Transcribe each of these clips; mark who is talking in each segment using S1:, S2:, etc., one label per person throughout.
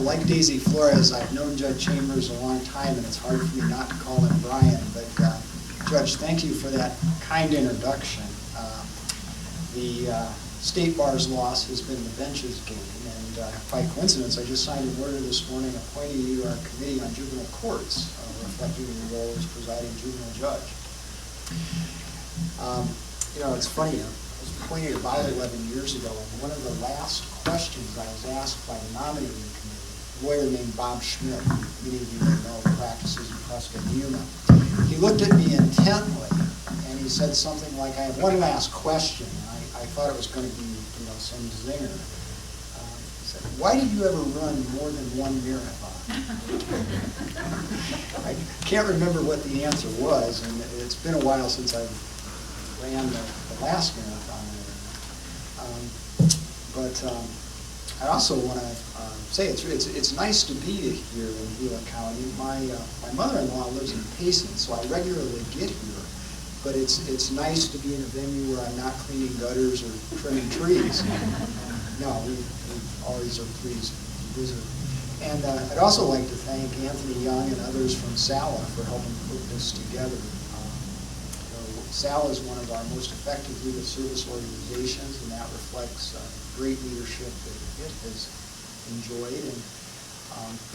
S1: like Daisy Flores, I've known Judge Chambers a long time, and it's hard for me not to call him Brian. But Judge, thank you for that kind introduction. The State Bar's loss has been the bench's gain, and by coincidence, I just signed an order this morning appointing you to our Committee on Juvenile Courts, reflecting your role as presiding juvenile judge. You know, it's funny, I was appointed about 11 years ago, and one of the last questions I was asked by the nominating committee, a lawyer named Bob Schmidt, many of you may know, practices in Prescott, Yuma. He looked at me intently, and he said something like, I have one last question. I thought it was going to be, you know, some zinger. He said, why did you ever run more than one marathon? I can't remember what the answer was, and it's been a while since I ran the last marathon. I also want to say it's nice to be here in Gila County. My mother-in-law lives in Payson, so I regularly get here. But it's nice to be in a venue where I'm not cleaning gutters or trimming trees. No, we always are pleased to visit. And I'd also like to thank Anthony Young and others from SALA for helping put this together. SALA is one of our most effective legal service organizations, and that reflects great leadership that it has enjoyed. And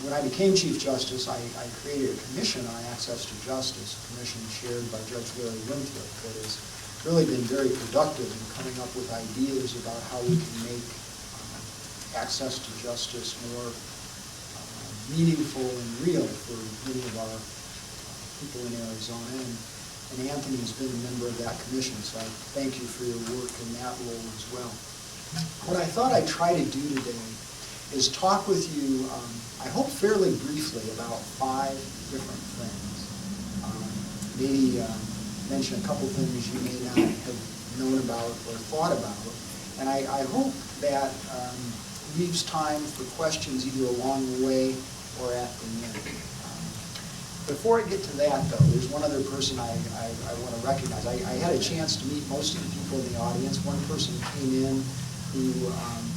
S1: when I became Chief Justice, I created a commission on access to justice, a commission chaired by Judge Larry Winthrop that has really been very productive in coming up with ideas about how we can make access to justice more meaningful and real for many of our people in Arizona. And Anthony has been a member of that commission, so I thank you for your work in that role as well. What I thought I'd try to do today is talk with you, I hope fairly briefly, about 5 different things. Maybe mention a couple things you may not have known about or thought about. And I hope that leaves time for questions either along the way or at the end. Before I get to that, though, there's one other person I want to recognize. I had a chance to meet most of the people in the audience. One person came in who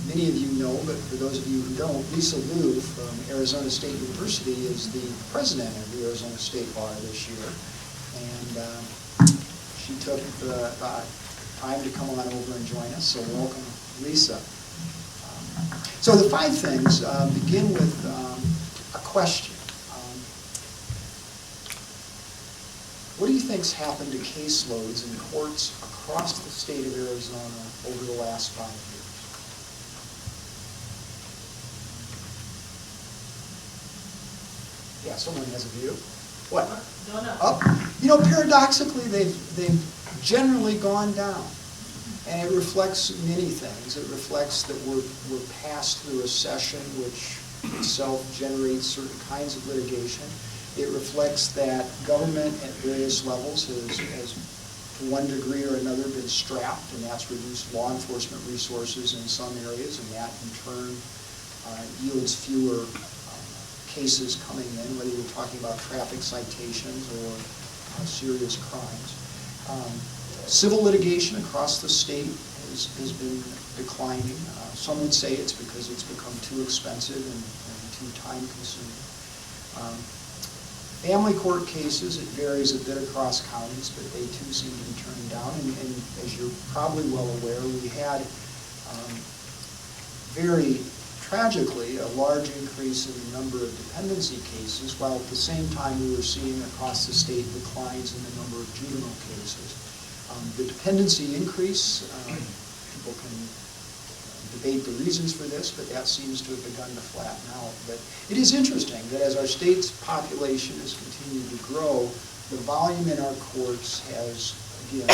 S1: many of you know, but for those of you who don't, Lisa Liu from Arizona State University is the president of the Arizona State Bar this year. And she took the time to come on over and join us, so welcome, Lisa. So the 5 things begin with a question. What do you think's happened to caseloads in courts across the state of Arizona over the last 5 years? Yeah, someone has a view. What? Up? You know, paradoxically, they've generally gone down. And it reflects many things. It reflects that we're passed through a session which itself generates certain kinds of litigation. It reflects that government at various levels has, to one degree or another, been strapped, and that's reduced law enforcement resources in some areas, and that in turn yields fewer cases coming in, whether you're talking about traffic citations or serious crimes. Civil litigation across the state has been declining. Some would say it's because it's become too expensive and too time-consuming. Family court cases, it varies a bit across counties, but they too seem to be turning down. And as you're probably well aware, we had very tragically a large increase in the number of dependency cases, while at the same time we were seeing across the state declines in the number of juvenile cases. The dependency increase, people can debate the reasons for this, but that seems to have begun to flatten out. But it is interesting that as our state's population has continued to grow, the volume in our courts has, again,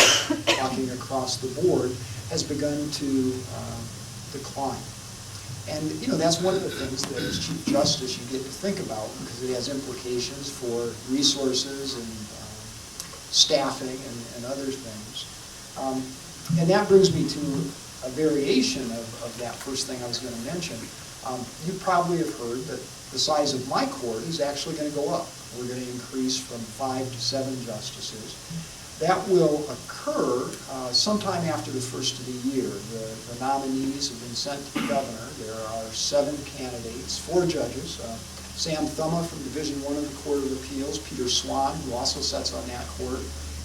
S1: talking across the board, has begun to decline. And, you know, that's one of the things that as Chief Justice you get to think about, because it has implications for resources and staffing and other things. And that brings me to a variation of that first thing I was going to mention. You probably have heard that the size of my court is actually going to go up. We're going to increase from 5 to 7 justices. That will occur sometime after the first of the year. The nominees have been sent to the governor. There are 7 candidates, 4 judges. Sam Thumma from Division I of the Court of Appeals, Peter Swan, who also sits on that court,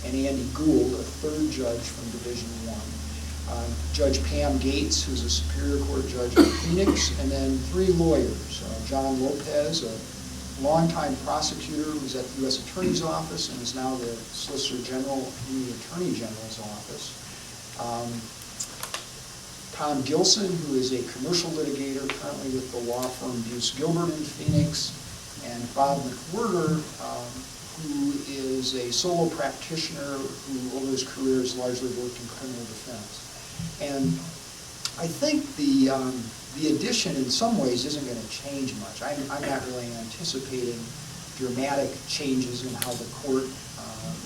S1: and Andy Gould, a 3rd judge from Division I. Judge Pam Gates, who's a Superior Court judge in Phoenix, and then 3 lawyers. John Lopez, a longtime prosecutor who's at the U.S. Attorney's Office and is now the Solicitor General in the Attorney General's office. Tom Gilson, who is a commercial litigator currently with the law firm Buse Gilbert in Phoenix, and Bob McWhirter, who is a solo practitioner who over his career has largely worked in criminal defense. And I think the addition in some ways isn't going to change much. I'm not really anticipating dramatic changes in how the court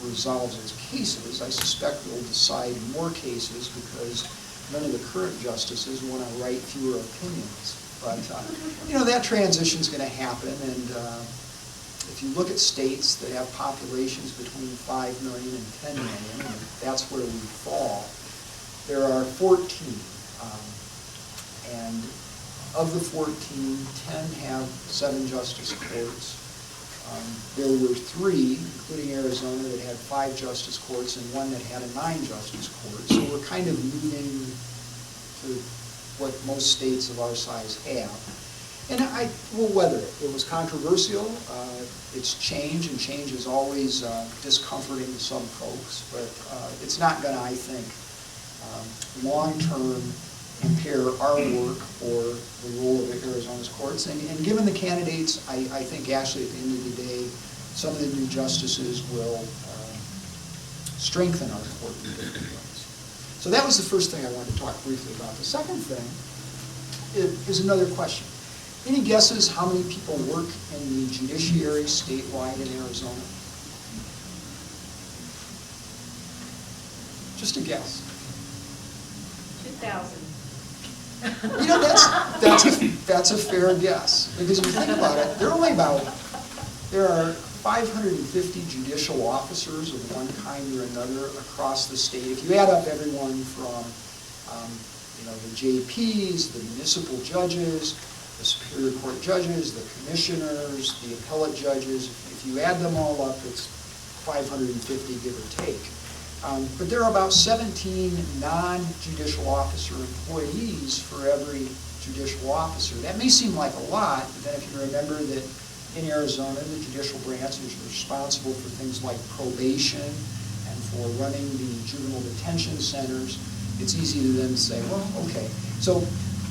S1: resolves its cases. I suspect we'll decide more cases because none of the current justices want to write fewer opinions. But, that transition is going to happen, and if you look at states that have populations between 5 million and 10 million, and that's where we fall, there are 14. And of the 14, 10 have 7 justice courts. There were 3, including Arizona, that had 5 justice courts and 1 that had a 9 justice court. So we're kind of moving to what most states of our size have. And I will weather it. It was controversial. It's change, and change is always discomforting to some folks. But it's not going to, I think, long-term impair our work or the role of Arizona's courts. And given the candidates, I think actually at the end of the day, some of the new justices will strengthen our court in different ways. So that was the first thing I wanted to talk briefly about. The second thing is another question. Any guesses how many people work in the judiciary statewide in Arizona? Just a guess.
S2: 2,000.
S1: That's a fair guess, because if you think about it, there are 550 judicial officers of one kind or another across the state. If you add up everyone from the JPs, the municipal judges, the Superior Court judges, the commissioners, the appellate judges, if you add them all up, it's 550, give or take. But there are about 17 non-judicial officer employees for every judicial officer. That may seem like a lot, but then if you remember that in Arizona, the judicial branch is responsible for things like probation and for running the juvenile detention centers, it's easy to then say, well, okay. So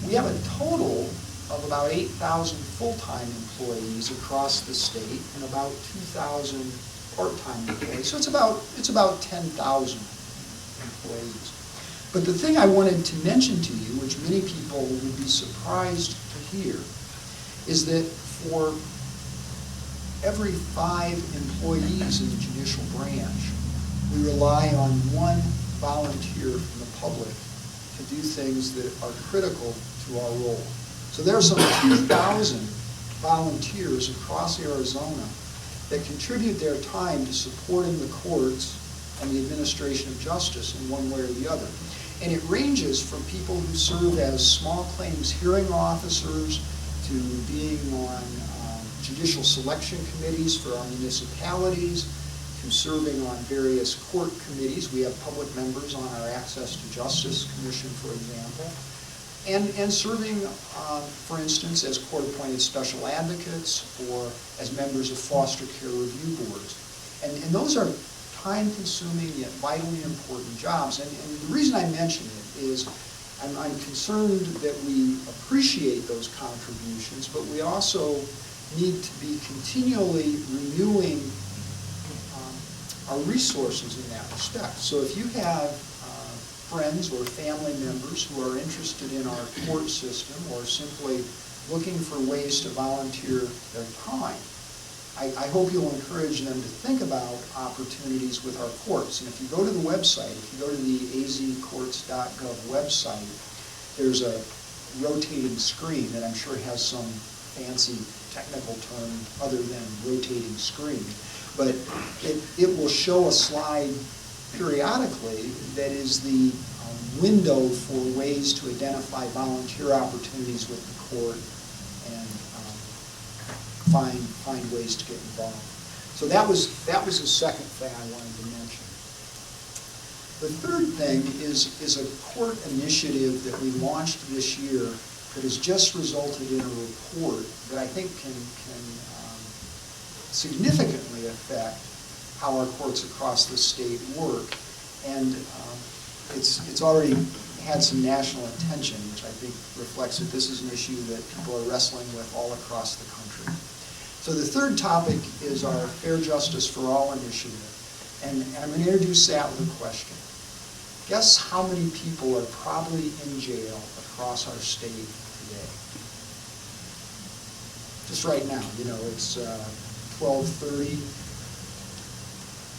S1: we have a total of about 8,000 full-time employees across the state and about 2,000 part-time employees. So it's about 10,000 employees. But the thing I wanted to mention to you, which many people would be surprised to hear, is that for every 5 employees in the judicial branch, we rely on 1 volunteer from the public to do things that are critical to our role. So there are some 2,000 volunteers across Arizona that contribute their time to supporting the courts and the administration of justice in one way or the other. And it ranges from people who serve as small claims hearing officers to being on judicial selection committees for our municipalities, to serving on various court committees. We have public members on our Access to Justice Commission, for example, and serving, for instance, as court-appointed special advocates or as members of foster care review boards. And those are time-consuming yet vitally important jobs. And the reason I mention it is I'm concerned that we appreciate those contributions, but we also need to be continually renewing our resources in that respect. So if you have friends or family members who are interested in our court system or simply looking for ways to volunteer their time, I hope you'll encourage them to think about opportunities with our courts. And if you go to the website, if you go to the azcourts.gov website, there's a rotating screen that I'm sure has some fancy technical term other than rotating screen. But it will show a slide periodically that is the window for ways to identify volunteer opportunities with the court and find ways to get involved. So that was the second thing I wanted to mention. The third thing is a court initiative that we launched this year that has just resulted in a report that I think can significantly affect how our courts across the state work. And it's already had some national attention, which I think reflects that this is an issue that people are wrestling with all across the country. So the third topic is our Fair Justice for All initiative. And I'm going to introduce that with a question. Guess how many people are probably in jail across our state today? Just right now, it's 12:30.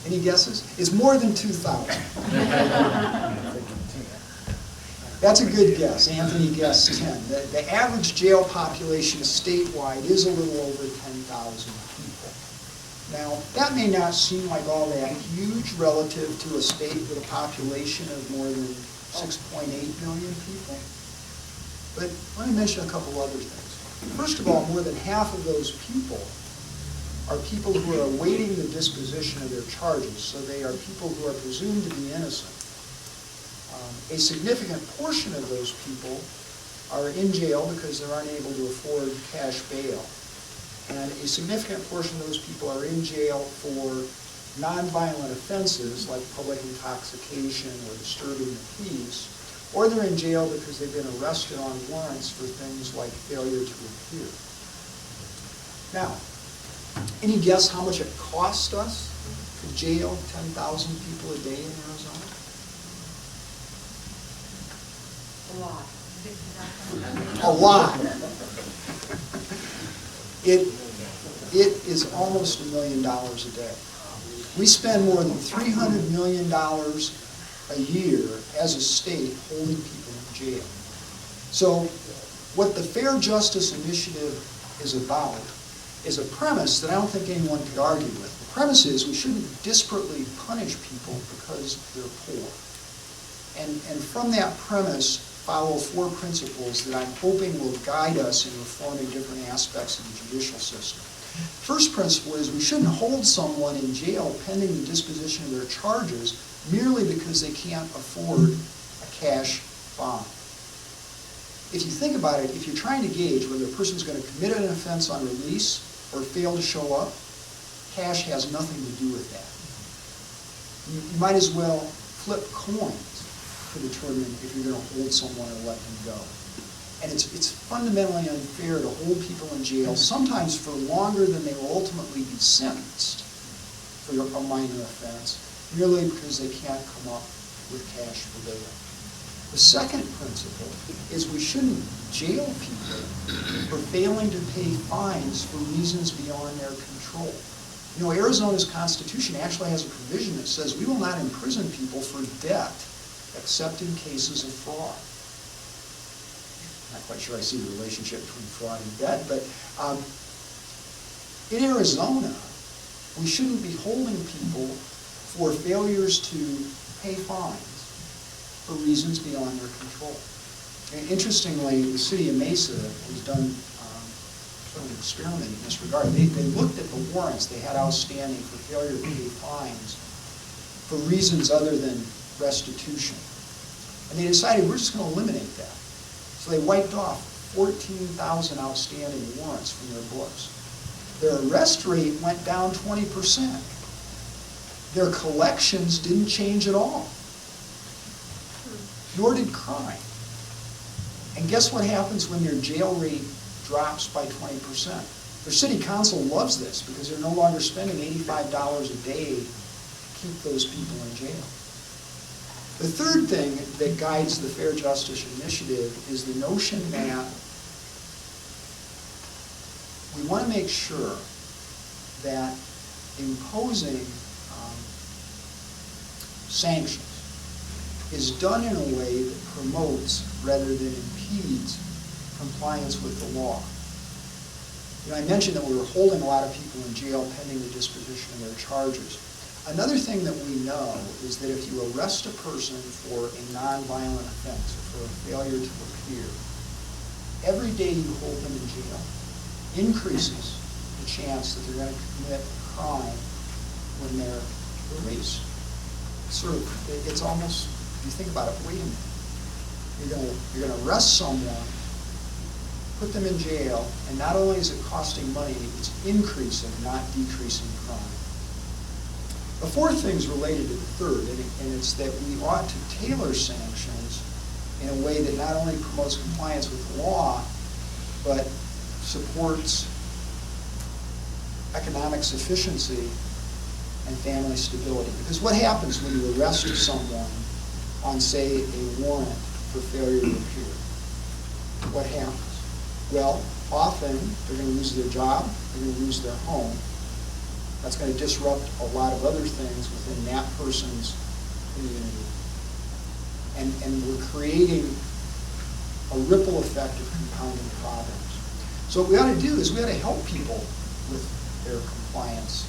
S1: Any guesses? It's more than 2,000. That's a good guess. Anthony guessed 10. The average jail population statewide is a little over 10,000 people. Now, that may not seem like all that huge relative to a state with a population of more than 6.8 million people. But let me mention a couple other things. First of all, more than half of those people are people who are awaiting the disposition of their charges, so they are people who are presumed to be innocent. A significant portion of those people are in jail because they're unable to afford cash bail. And a significant portion of those people are in jail for nonviolent offenses like public intoxication or disturbing the peace, or they're in jail because they've been arrested on warrants for things like failure to appear. Now, any guess how much it costs us to jail 10,000 people a day in Arizona? A lot. It is almost $1 million a day. We spend more than $300 million a year as a state holding people in jail. So what the Fair Justice Initiative is about is a premise that I don't think anyone could argue with. The premise is we shouldn't disparately punish people because they're poor. And from that premise follow 4 principles that I'm hoping will guide us in reforming different aspects of the judicial system. First principle is we shouldn't hold someone in jail pending the disposition of their charges merely because they can't afford a cash bond. If you think about it, if you're trying to gauge whether a person's going to commit an offense on release or fail to show up, cash has nothing to do with that. You might as well flip coins to determine if you're going to hold someone or let them go. And it's fundamentally unfair to hold people in jail, sometimes for longer than they will ultimately be sentenced for a minor offense, merely because they can't come up with cash for bail. The second principle is we shouldn't jail people for failing to pay fines for reasons beyond their control. Arizona's Constitution actually has a provision that says we will not imprison people for debt except in cases of fraud. I'm not quite sure I see the relationship between fraud and debt, but in Arizona, we shouldn't be holding people for failures to pay fines for reasons beyond their control. And interestingly, the city of Mesa has done sort of an experiment in this regard. They looked at the warrants they had outstanding for failure to pay fines for reasons other than restitution. And they decided we're just going to eliminate that. So they wiped off 14,000 outstanding warrants from their books. Their arrest rate went down 20%. Their collections didn't change at all, nor did crime. And guess what happens when their jail rate drops by 20%? Their city council loves this because they're no longer spending $85 a day to keep those people in jail. The third thing that guides the Fair Justice Initiative is the notion that we want to make sure that imposing sanctions is done in a way that promotes rather than impedes compliance with the law. I mentioned that we were holding a lot of people in jail pending the disposition of their charges. Another thing that we know is that if you arrest a person for a nonviolent offense or for a failure to appear, every day you hold them in jail increases the chance that they're going to commit a crime when they're released. It's almost, if you think about it, wait a minute. You're going to arrest someone, put them in jail, and not only is it costing money, it's increasing, not decreasing crime. The fourth thing is related to the third, and it's that we ought to tailor sanctions in a way that not only promotes compliance with the law, but supports economic sufficiency and family stability. Because what happens when you arrest someone on, say, a warrant for failure to appear? What happens? Well, often they're going to lose their job, they're going to lose their home. That's going to disrupt a lot of other things within that person's community. And we're creating a ripple effect of compounding problems. So what we ought to do is we ought to help people with their compliance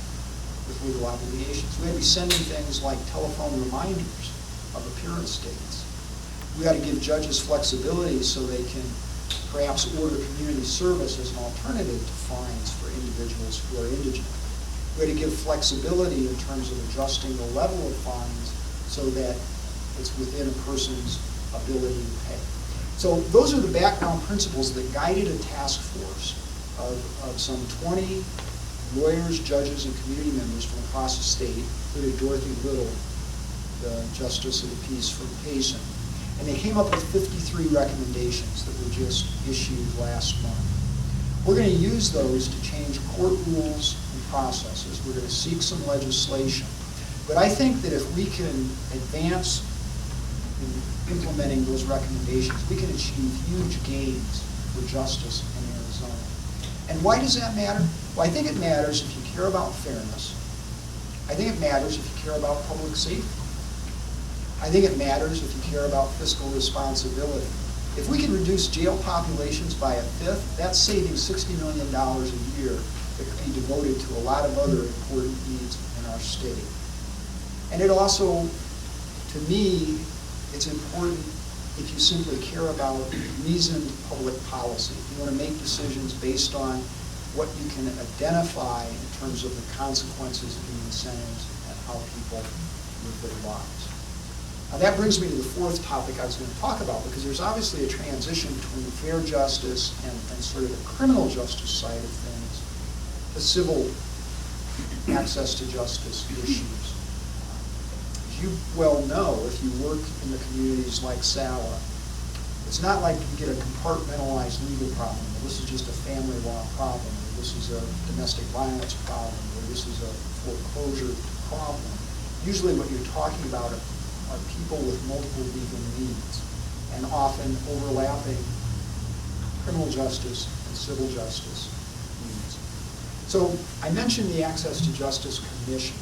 S1: with legal obligations. We ought to be sending things like telephone reminders of appearance dates. We ought to give judges flexibility so they can perhaps order community service as an alternative to fines for individuals who are indigent. We ought to give flexibility in terms of adjusting the level of fines so that it's within a person's ability to pay. So those are the background principles that guided a task force of some 20 lawyers, judges, and community members from across the state, including Dorothy Little, the Justice of the Peace from Payson. And they came up with 53 recommendations that were just issued last month. We're going to use those to change court rules and processes. We're going to seek some legislation. But I think that if we can advance in implementing those recommendations, we can achieve huge gains for justice in Arizona. And why does that matter? Well, I think it matters if you care about fairness. I think it matters if you care about public safety. I think it matters if you care about fiscal responsibility. If we can reduce jail populations by a fifth, that's saving $60 million a year that could be devoted to a lot of other important needs in our state. And it also, to me, it's important if you simply care about reasoned public policy. If you want to make decisions based on what you can identify in terms of the consequences and the incentives and how people live their lives. Now that brings me to the fourth topic I was going to talk about, because there's obviously a transition between fair justice and sort of the criminal justice side of things, the civil access to justice issues. As you well know, if you work in the communities like Sala, it's not like you get a compartmentalized legal problem, or this is just a family law problem, or this is a domestic violence problem, or this is a foreclosure problem. Usually what you're talking about are people with multiple legal needs, and often overlapping criminal justice and civil justice needs. So I mentioned the Access to Justice Commission.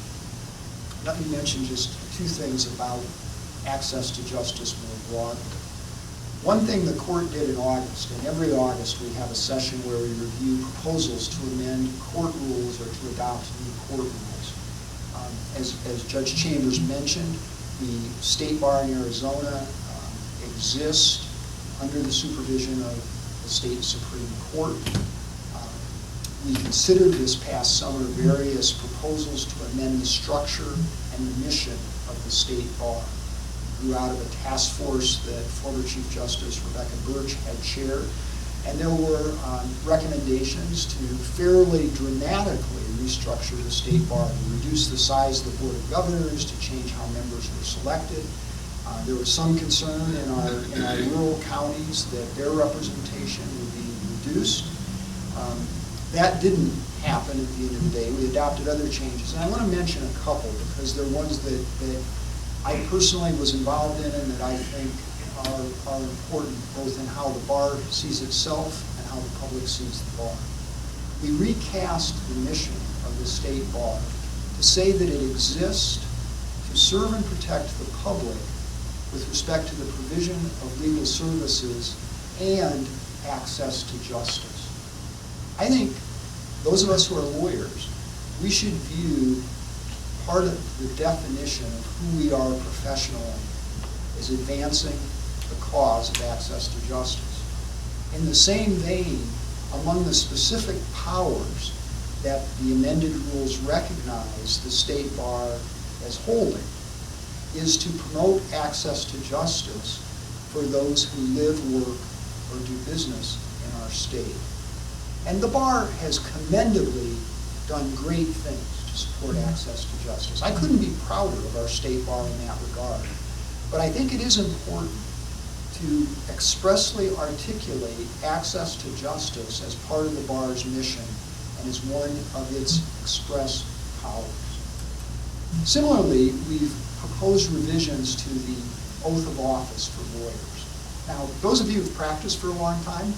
S1: Let me mention just two things about access to justice more broadly. One thing the court did in August, and every August we have a session where we review proposals to amend court rules or to adopt new court rules. As Judge Chambers mentioned, the State Bar in Arizona exists under the supervision of the State Supreme Court. We considered this past summer various proposals to amend the structure and the mission of the State Bar. We grew out of a task force that former Chief Justice Rebecca Birch had chaired, and there were recommendations to fairly dramatically restructure the State Bar, to reduce the size of the Board of Governors, to change how members were selected. There was some concern in our rural counties that their representation would be reduced. That didn't happen at the end of the day. We adopted other changes, and I want to mention a couple because they're ones that I personally was involved in and that I think are important both in how the bar sees itself and how the public sees the bar. We recast the mission of the State Bar to say that it exists to serve and protect the public with respect to the provision of legal services and access to justice. I think those of us who are lawyers, we should view part of the definition of who we are professionally is advancing the cause of access to justice. In the same vein, among the specific powers that the amended rules recognize the state bar as holding is to promote access to justice for those who live, work, or do business in our state. And the bar has commendably done great things to support access to justice. I couldn't be prouder of our state bar in that regard. But I think it is important to expressly articulate access to justice as part of the bar's mission and as one of its express powers. Similarly, we've proposed revisions to the oath of office for lawyers. Now, those of you who've practiced for a long time,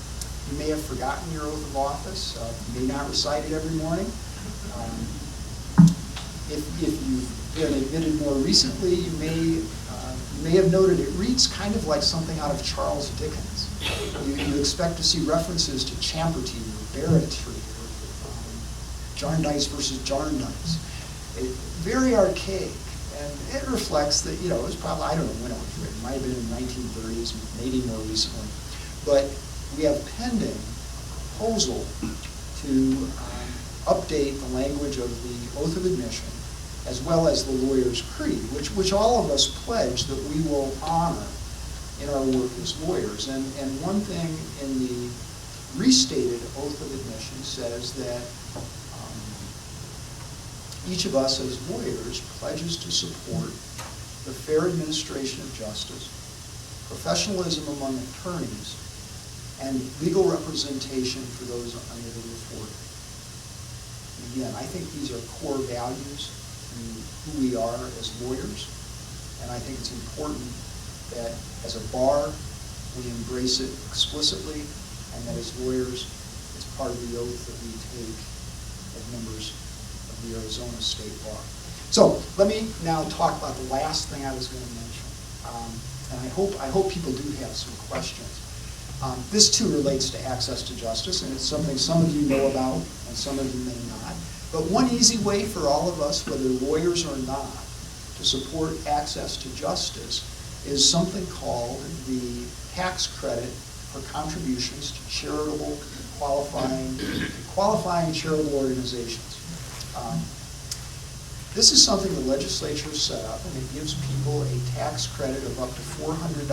S1: you may have forgotten your oath of office. You may not recite it every morning. If you've been admitted more recently, you may have noted it reads kind of like something out of Charles Dickens. You expect to see references to Chamberty or Barrett or Jarndyce versus Jarndyce. Very archaic, and it reflects that, it was probably, I don't know when it was written, it might have been in the 1930s, maybe more recently. But we have pending a proposal to update the language of the oath of admission as well as the lawyer's creed, which all of us pledge that we will honor in our work as lawyers. And one thing in the restated oath of admission says that each of us as lawyers pledges to support the fair administration of justice, professionalism among attorneys, and legal representation for those unable to afford it. Again, I think these are core values in who we are as lawyers, and I think it's important that as a bar, we embrace it explicitly, and that as lawyers, it's part of the oath that we take as members of the Arizona State Bar. So let me now talk about the last thing I was going to mention, and I hope people do have some questions. This too relates to access to justice, and it's something some of you know about and some of you may not. But one easy way for all of us, whether lawyers or not, to support access to justice is something called the tax credit for contributions to charitable qualifying charitable organizations. This is something the legislature set up, and it gives people a tax credit of up to $400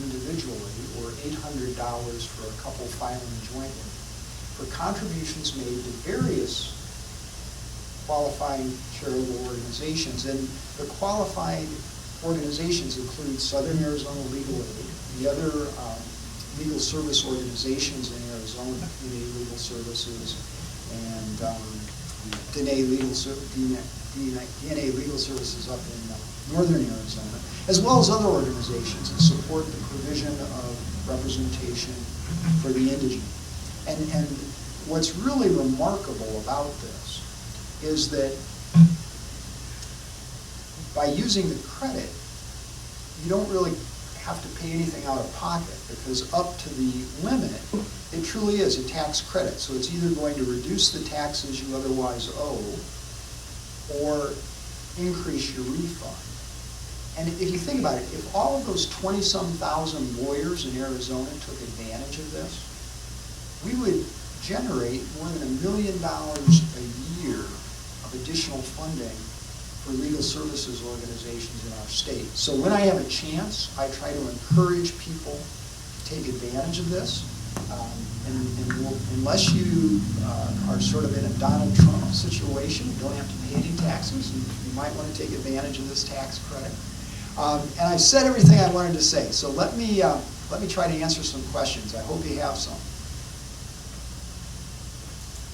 S1: individually or $800 for a couple filing jointly for contributions made to various qualifying charitable organizations. And the qualified organizations include Southern Arizona Legal Aid, the other legal service organizations in Arizona, DNA Legal Services, and DNA Legal Services up in northern Arizona, as well as other organizations that support the provision of representation for the indigent. And what's really remarkable about this is that by using the credit, you don't really have to pay anything out of pocket, because up to the limit, it truly is a tax credit. So it's either going to reduce the taxes you otherwise owe or increase your refund. And if you think about it, if all of those 20-some thousand lawyers in Arizona took advantage of this, we would generate more than $1 million a year of additional funding for legal services organizations in our state. So when I have a chance, I try to encourage people to take advantage of this. Unless you are sort of in a Donald Trump situation, you don't have to pay any taxes, you might want to take advantage of this tax credit. And I've said everything I wanted to say, so let me try to answer some questions. I hope you have some.